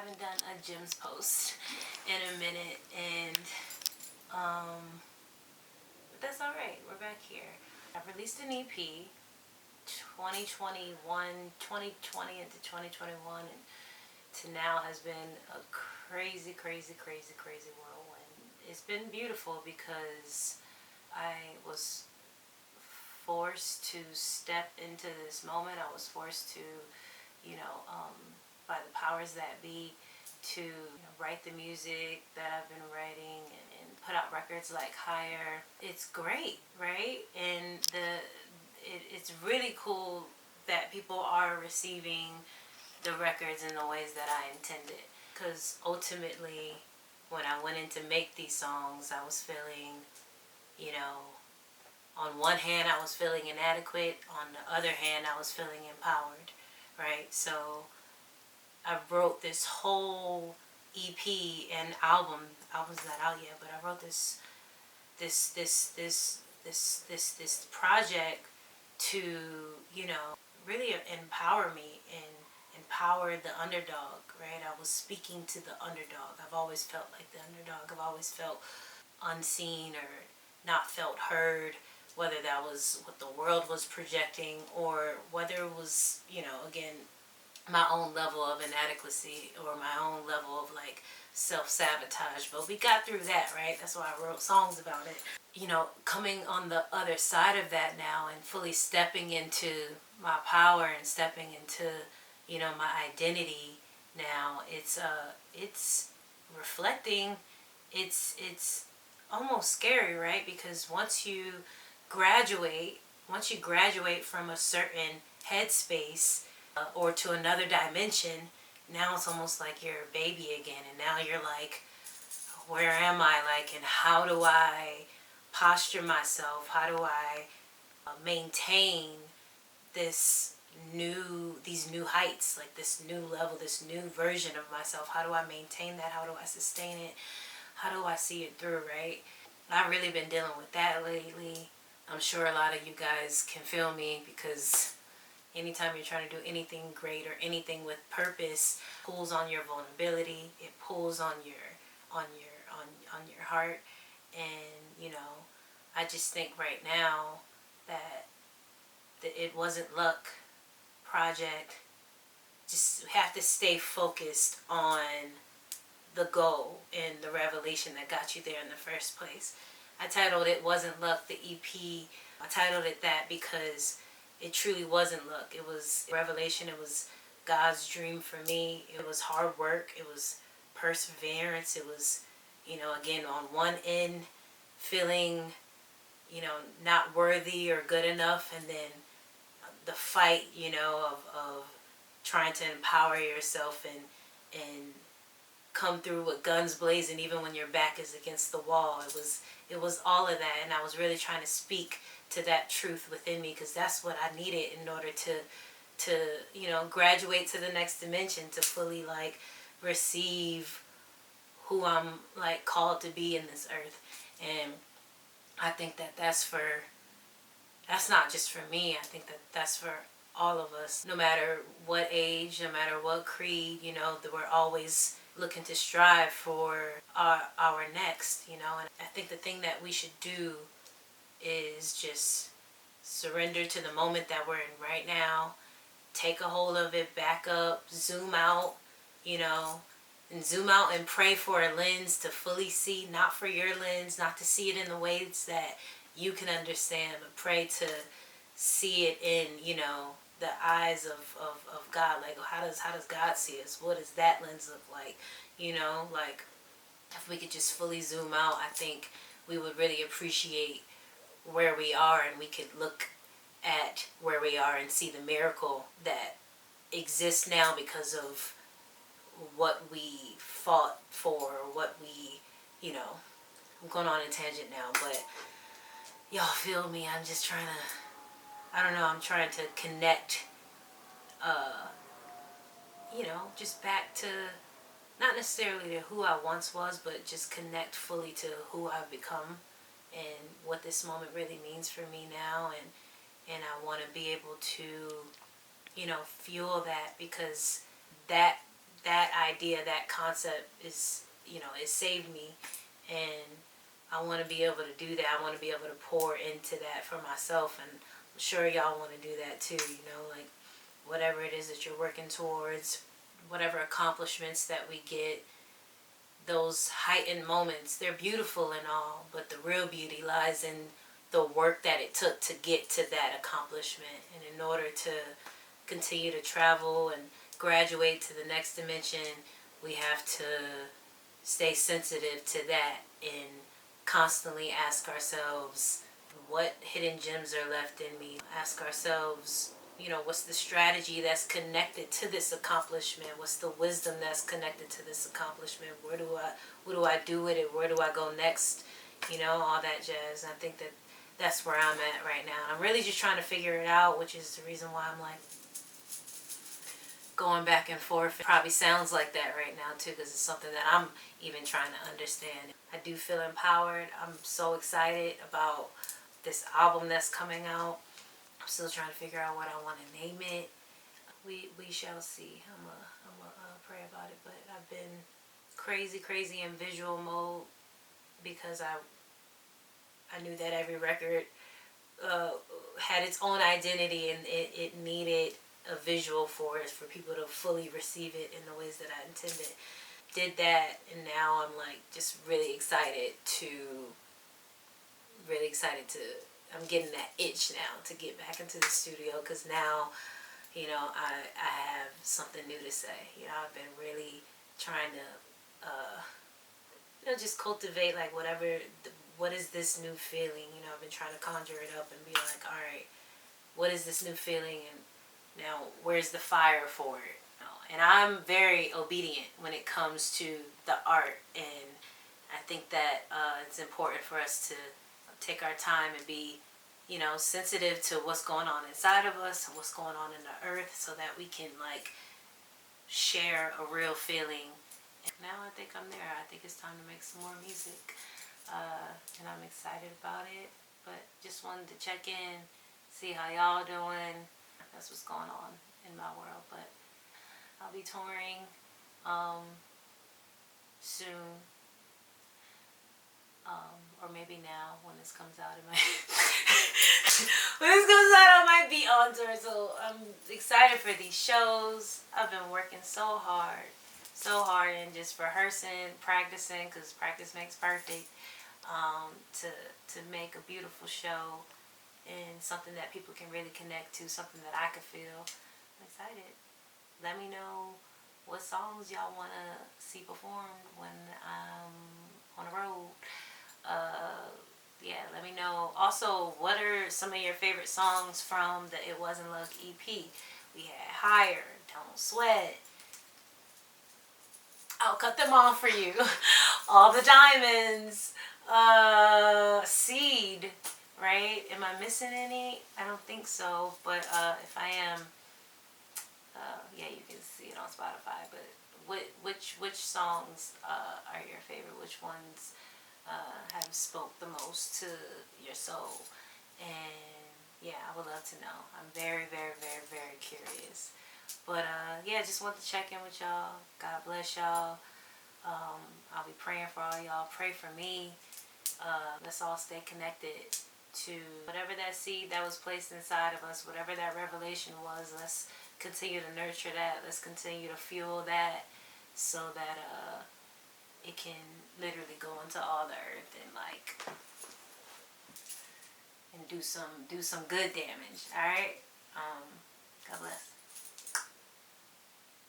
haven't done a gyms post in a minute, and but that's all right. We're back here. I've released an EP, 2021, 2020 into 2021, and to now has been a crazy, crazy, crazy, crazy whirlwind. It's been beautiful because I was forced to step into this moment. I was forced to, by the powers that be, to write the music that I've been writing and put out records like Higher. It's great, right? And it's really cool that people are receiving the records in the ways that I intended. Because ultimately, when I went in to make these songs, I was feeling, on one hand, I was feeling inadequate. On the other hand, I was feeling empowered, right? So I wrote this whole EP and album's not out yet, but I wrote this project to, really empower me and empower the underdog, right? I was speaking to the underdog. I've always felt like the underdog. I've always felt unseen or not felt heard, whether that was what the world was projecting or whether it was, again, my own level of inadequacy or my own level of self-sabotage. But we got through that, right? That's why I wrote songs about it. Coming on the other side of that now and fully stepping into my power and stepping into, my identity now, it's reflecting. It's almost scary, right? Because once you graduate from a certain headspace or to another dimension, now it's almost like you're a baby again, and now you're like, where am I? And how do I posture myself? How do I maintain these new heights, this new level, this new version of myself? How do I maintain that? How do I sustain it? How do I see it through, right? I've really been dealing with that lately. I'm sure a lot of you guys can feel me, because anytime you're trying to do anything great or anything with purpose, it pulls on your vulnerability. It pulls on your heart. And I just think right now that It Wasn't Luck project, just have to stay focused on the goal and the revelation that got you there in the first place. I titled It Wasn't Luck, the EP. I titled it that because it truly wasn't luck. It was revelation. It was God's dream for me. It was hard work. It was perseverance. It was, again, on one end, feeling, not worthy or good enough, and then the fight, of trying to empower yourself and come through with guns blazing, even when your back is against the wall. It was all of that, and I was really trying to speak to that truth within me, because that's what I needed in order to graduate to the next dimension, to fully receive who I'm called to be in this earth. And I think that's not just for me. I think that's for all of us, no matter what age, no matter what creed, that we're always looking to strive for our next, And I think the thing that we should do is just surrender to the moment that we're in right now, take a hold of it, back up, zoom out, and zoom out and pray for a lens to fully see, not for your lens, not to see it in the ways that you can understand, but pray to see it in, the eyes of God. How does God see us? What does that lens look like? If we could just fully zoom out, I think we would really appreciate where we are, and we could look at where we are and see the miracle that exists now because of what we fought for, what we, I'm going on a tangent now, but y'all feel me? I'm just trying I'm trying to connect, just back to, not necessarily to who I once was, but just connect fully to who I've become and what this moment really means for me now. And I want to be able to, fuel that, because that that idea, that concept is, it saved me. And I want to be able to do that. I want to be able to pour into that for myself. And I'm sure y'all want to do that too, like whatever it is that you're working towards, whatever accomplishments that we get, those heightened moments, they're beautiful and all, but the real beauty lies in the work that it took to get to that accomplishment. And in order to continue to travel and graduate to the next dimension, we have to stay sensitive to that and constantly ask ourselves, what hidden gems are left in me? Ask ourselves, what's the strategy that's connected to this accomplishment? What's the wisdom that's connected to this accomplishment? What do I do with it? Where do I go next? All that jazz. And I think that's where I'm at right now. I'm really just trying to figure it out, which is the reason why I'm like going back and forth. It probably sounds like that right now too, because it's something that I'm even trying to understand. I do feel empowered. I'm so excited about this album that's coming out. I'm still trying to figure out what I want to name it. We shall see. I'm a pray about it. But I've been crazy in visual mode because I knew that every record had its own identity, and it needed a visual for it, for people to fully receive it in the ways that I intended. Did that, and now I'm like just really excited to I'm getting that itch now to get back into the studio, because now I have something new to say. I've been really trying to just cultivate like what is this new feeling. I've been trying to conjure it up and be like, all right, what is this new feeling, and now where's the fire for it? And I'm very obedient when it comes to the art, and I think that it's important for us to take our time and be, sensitive to what's going on inside of us and what's going on in the earth, so that we can like share a real feeling. And now I think I'm there. I think it's time to make some more music, and I'm excited about it. But just wanted to check in, see how y'all doing. That's what's going on in my world. But I'll be touring soon. Or maybe now when this comes out, it might when this comes out, I might be on tour. So I'm excited for these shows. I've been working so hard, and just rehearsing, practicing, because practice makes perfect, to make a beautiful show and something that people can really connect to, something that I could feel. I'm excited. Let me know what songs y'all want to see performed when I'm on the road. Yeah, let me know. Also, what are some of your favorite songs from the It Wasn't Luck EP? We had Higher, Don't Sweat. I'll cut them off for you. All the Diamonds, Seed, right? Am I missing any? I don't think so, but if I am, yeah, you can see it on Spotify. But which songs are your favorite? Which ones have spoke the most to your soul? And yeah, I would love to know. I'm very curious. But yeah, just want to check in with y'all. God bless y'all. I'll be praying for all y'all. Pray for me. Let's all stay connected to whatever that seed that was placed inside of us, whatever that revelation was. Let's continue to nurture that. Let's continue to fuel that, so that it can literally go into all the earth and do some good damage. All right. God bless.